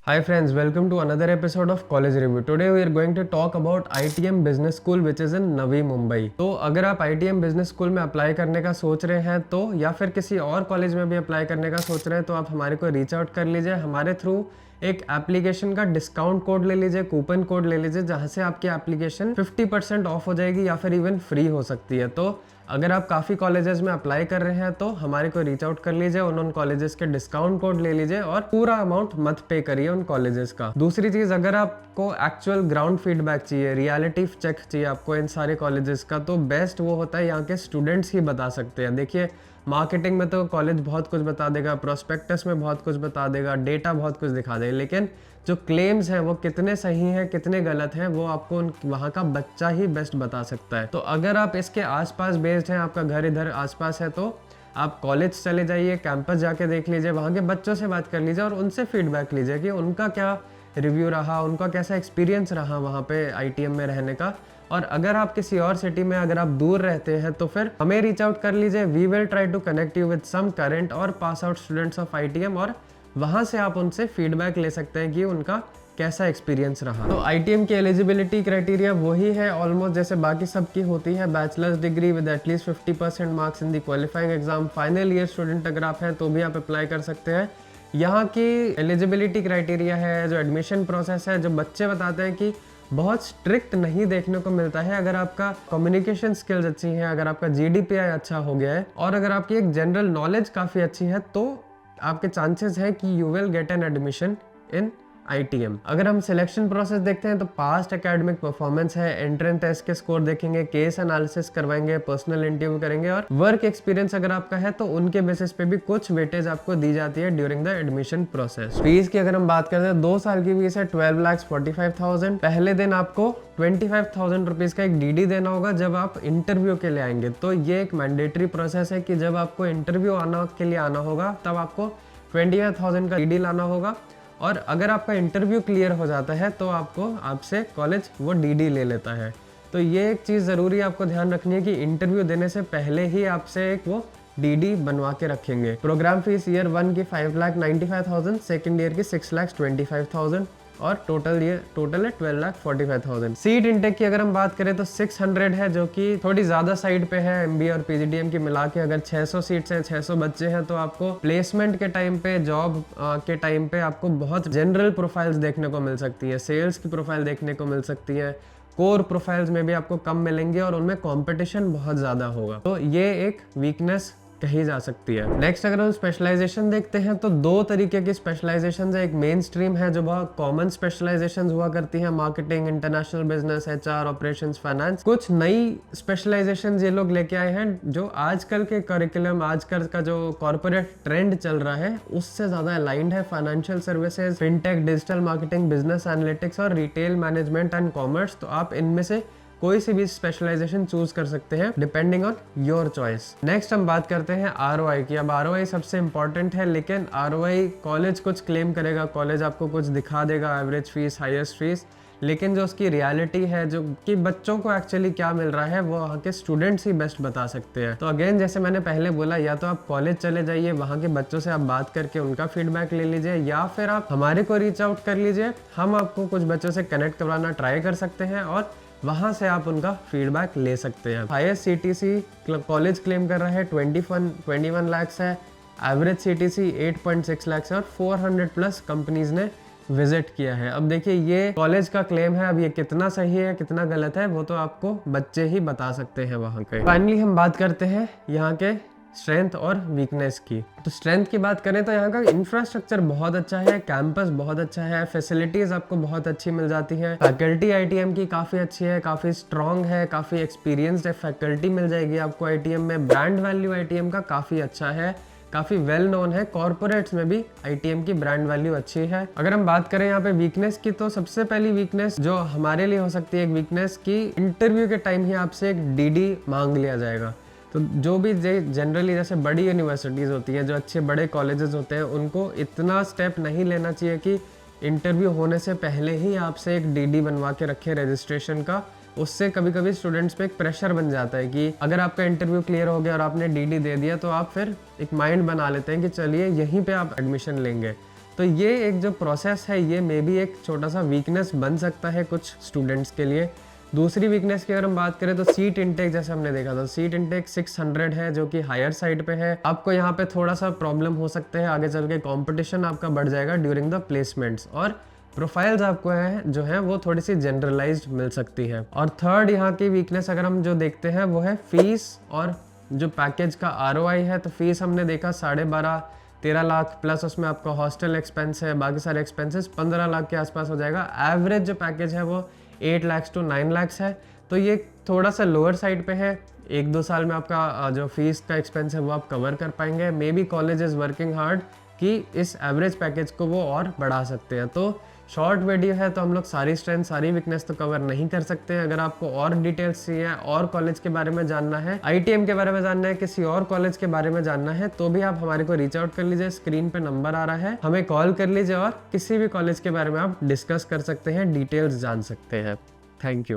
Hi friends, welcome to another episode of College Review. Today we are going to talk about ITM Business School which is in Navi Mumbai. तो अगर आप ITM Business School में apply करने का सोच रहे हैं तो या फिर किसी और कॉलेज में भी अप्लाई करने का सोच रहे हैं तो आप हमारे को रीच आउट कर लीजिए। हमारे थ्रू एक एप्लीकेशन का डिस्काउंट कोड ले लीजिए, कूपन कोड ले लीजिए, जहाँ से आपकी एप्लीकेशन 50% ऑफ हो जाएगी या फिर इवन फ्री हो सकती है। तो अगर आप काफ़ी कॉलेजेस में अप्लाई कर रहे हैं तो हमारे को रीच आउट कर लीजिए, उन कॉलेजेस के डिस्काउंट कोड ले लीजिए और पूरा अमाउंट मत पे करिए उन कॉलेजेस का। दूसरी चीज़, अगर आपको एक्चुअल ग्राउंड फीडबैक चाहिए, रियलिटी चेक चाहिए आपको इन सारे कॉलेजेस का, तो बेस्ट वो होता है यहाँ के स्टूडेंट्स ही बता सकते हैं। देखिए, मार्केटिंग में तो कॉलेज बहुत कुछ बता देगा, प्रोस्पेक्टस में बहुत कुछ बता देगा, डेटा बहुत कुछ दिखा देगा, लेकिन जो क्लेम्स हैं वो कितने सही हैं कितने गलत हैं वो आपको वहाँ का बच्चा ही बेस्ट बता सकता है। तो अगर आप इसके आसपास बेस्ड हैं, आपका घर इधर आसपास है, तो आप कॉलेज चले जाइए, कैंपस जाके देख लीजिए, वहाँ के बच्चों से बात कर लीजिए और उनसे फीडबैक लीजिए कि उनका क्या रिव्यू रहा, उनका कैसा एक्सपीरियंस रहा वहाँ पे ITM में रहने का। और अगर आप किसी और सिटी में अगर आप दूर रहते हैं तो फिर हमें रीच आउट कर लीजिए। We will try to connect you with some current और pass out students of ITM और वहाँ से आप उनसे फीडबैक ले सकते हैं कि उनका कैसा एक्सपीरियंस रहा। तो ITM की एलिजिबिलिटी क्राइटेरिया वही है ऑलमोस्ट जैसे बाकी सब की होती है, bachelors degree with at least 50% marks in the qualifying exam. Final year student अगर आप हैं तो भी आप अप्लाई कर सकते हैं। यहाँ की एलिजिबिलिटी क्राइटेरिया है, जो एडमिशन प्रोसेस है, जो बच्चे बताते हैं कि बहुत स्ट्रिक्ट नहीं देखने को मिलता है। अगर आपका कम्युनिकेशन स्किल्स अच्छी हैं, अगर आपका GDPI अच्छा हो गया है और अगर आपकी एक जनरल नॉलेज काफ़ी अच्छी है तो आपके चांसेस है कि you will get an admission in ITM। अगर हम सिलेक्शन प्रोसेस देखते हैं तो पास्ट एकेडमिक परफॉर्मेंस है, एंट्रेंस टेस्ट के स्कोर देखेंगे, केस एनालिसिस करवाएंगे, पर्सनल इंटरव्यू करेंगे और वर्क एक्सपीरियंस अगर आपका है तो उनके बेसिस पे भी कुछ वेटेज आपको दी जाती है during the admission process. Fees की अगर हम बात करते हैं 2 साल की फीस है 12,45,000। पहले दिन आपको 25,000 रुपीज का एक DD देना होगा जब आप इंटरव्यू के लिए आएंगे। तो ये एक मैंडेटरी प्रोसेस है कि जब आपको इंटरव्यू के लिए आना होगा तब आपको 25,000 का DD लाना होगा और अगर आपका इंटरव्यू क्लियर हो जाता है तो आपसे कॉलेज वो DD ले लेता है। तो ये एक चीज़ ज़रूरी आपको ध्यान रखनी है कि इंटरव्यू देने से पहले ही आपसे एक वो DD बनवा के रखेंगे। प्रोग्राम फीस ईयर 1 की 5,95,000, सेकेंड ईयर की 6,25,000 और टोटल है 12,45,000। सीट इंटेक की अगर हम बात करें तो 600 है, जो कि थोड़ी ज़्यादा साइड पे है। MBA और PGDM की मिला के अगर 600 सीट्स हैं, 600 बच्चे हैं, तो आपको प्लेसमेंट के टाइम पे, जॉब के टाइम पे आपको बहुत जनरल प्रोफाइल्स देखने को मिल सकती है, सेल्स की प्रोफाइल देखने को मिल सकती है, कोर प्रोफाइल्स में भी आपको कम मिलेंगे और उनमें कंपटीशन बहुत ज़्यादा होगा। तो ये एक वीकनेस कही जा सकती है। नेक्स्ट अगर हम स्पेशलाइजेशन देखते हैं तो 2 तरीके की स्पेशलाइजेशन है। एक मेन स्ट्रीम है जो बहुत कॉमन स्पेशलाइजेशन हुआ करती है, marketing, international business, HR, operations, finance. कुछ नई स्पेशलाइजेशन ये लोग लेके आए हैं जो आजकल के करिकुलम, आजकल का जो कॉर्पोरेट ट्रेंड चल रहा है उससे ज्यादा अलाइंड है। Financial services, fintech, digital marketing, business analytics और रिटेल मैनेजमेंट एंड कॉमर्स। तो आप इनमें से कोई सी भी स्पेशलाइजेशन चूज कर सकते हैं depending on your choice. Next हम बात करते हैं ROI की। अब ROI सबसे इंपॉर्टेंट है, लेकिन ROI कॉलेज कुछ क्लेम करेगा, कॉलेज आपको कुछ दिखा देगा, एवरेज फीस, हाईएस्ट फीस, लेकिन जो उसकी रियलिटी है, जो कि बच्चों को एक्चुअली क्या मिल रहा है, वो वहाँ के स्टूडेंट्स ही बेस्ट बता सकते हैं। तो अगेन जैसे मैंने पहले बोला, या तो आप कॉलेज चले जाइए, वहाँ के बच्चों से आप बात करके उनका फीडबैक ले लीजिए, या फिर आप हमारे को रीच आउट कर लीजिए। हम आपको कुछ बच्चों से कनेक्ट करवाना ट्राई कर सकते हैं और वहाँ से आप उनका फीडबैक ले सकते हैं। हाईएस्ट CTC कॉलेज क्लेम कर रहा है 21 लाख है, एवरेज CTC 8.6 लाख है और 400 प्लस कंपनीज ने विजिट किया है। अब देखिए, ये कॉलेज का क्लेम है, अब ये कितना सही है कितना गलत है वो तो आपको बच्चे ही बता सकते हैं वहाँ के। फाइनली हम बात करते हैं यहाँ के स्ट्रेंथ और वीकनेस की। तो स्ट्रेंथ की बात करें तो यहाँ का इंफ्रास्ट्रक्चर बहुत अच्छा है, कैंपस बहुत अच्छा है, फैसिलिटीज आपको बहुत अच्छी मिल जाती है, फैकल्टी ITM की काफ़ी अच्छी है, काफ़ी स्ट्रॉन्ग है, काफ़ी एक्सपीरियंस्ड है, फैकल्टी मिल जाएगी आपको ITM में। ब्रांड वैल्यू ITM का काफ़ी अच्छा है, काफ़ी वेल नोन है, कॉर्पोरेट्स में भी ITM की ब्रांड वैल्यू अच्छी है। अगर हम बात करें यहाँ पे वीकनेस की, तो सबसे पहली वीकनेस जो हमारे लिए हो सकती है एक वीकनेस की, इंटरव्यू के टाइम ही आपसे एक DD मांग लिया जाएगा। तो जो भी जनरली जैसे बड़ी यूनिवर्सिटीज़ होती हैं, जो अच्छे बड़े कॉलेजेस होते हैं, उनको इतना स्टेप नहीं लेना चाहिए कि इंटरव्यू होने से पहले ही आपसे एक DD बनवा के रखे रजिस्ट्रेशन का। उससे कभी कभी स्टूडेंट्स पे एक प्रेशर बन जाता है कि अगर आपका इंटरव्यू क्लियर हो गया और आपने DD दे दिया तो आप फिर एक माइंड बना लेते हैं कि चलिए यहीं पे आप एडमिशन लेंगे। तो ये एक जो प्रोसेस है ये मे बी एक छोटा सा वीकनेस बन सकता है कुछ स्टूडेंट्स के लिए। दूसरी वीकनेस की अगर हम बात करें तो सीट इनटेक, जैसे हमने देखा था सीट इनटेक 600 है जो कि हायर साइड पे है। आपको यहाँ पे थोड़ा सा प्रॉब्लम हो सकते हैं, आगे चल के कंपटीशन आपका बढ़ जाएगा ड्यूरिंग द प्लेसमेंट्स, और प्रोफाइल्स आपको है जो है वो थोड़ी सी जनरलाइज्ड मिल सकती है। और थर्ड यहाँ की वीकनेस अगर हम जो देखते हैं वो है फीस और जो पैकेज का ROI है। तो फीस हमने देखा 12.5-13 लाख प्लस उसमें आपका हॉस्टल एक्सपेंस है, बाकी सारे एक्सपेंसेस 15 लाख के आसपास हो जाएगा। एवरेज जो पैकेज है वो 8 लाख to 9 लाख है। तो ये थोड़ा सा लोअर साइड पे है। 1-2 साल में आपका जो फीस का एक्सपेंस है वो आप कवर कर पाएंगे। May be college is working hard कि इस एवरेज पैकेज को वो और बढ़ा सकते हैं। तो शॉर्ट वीडियो है तो हम लोग सारी स्ट्रेंथ सारी वीकनेस तो कवर नहीं कर सकते हैं। अगर आपको और डिटेल्स चाहिए और कॉलेज के बारे में जानना है, ITM के बारे में जानना है, किसी और कॉलेज के बारे में जानना है, तो भी आप हमारे को रीच आउट कर लीजिए। स्क्रीन पे नंबर आ रहा है, हमें कॉल कर लीजिए और किसी भी कॉलेज के बारे में आप डिस्कस कर सकते हैं, डिटेल्स जान सकते हैं। Thank you.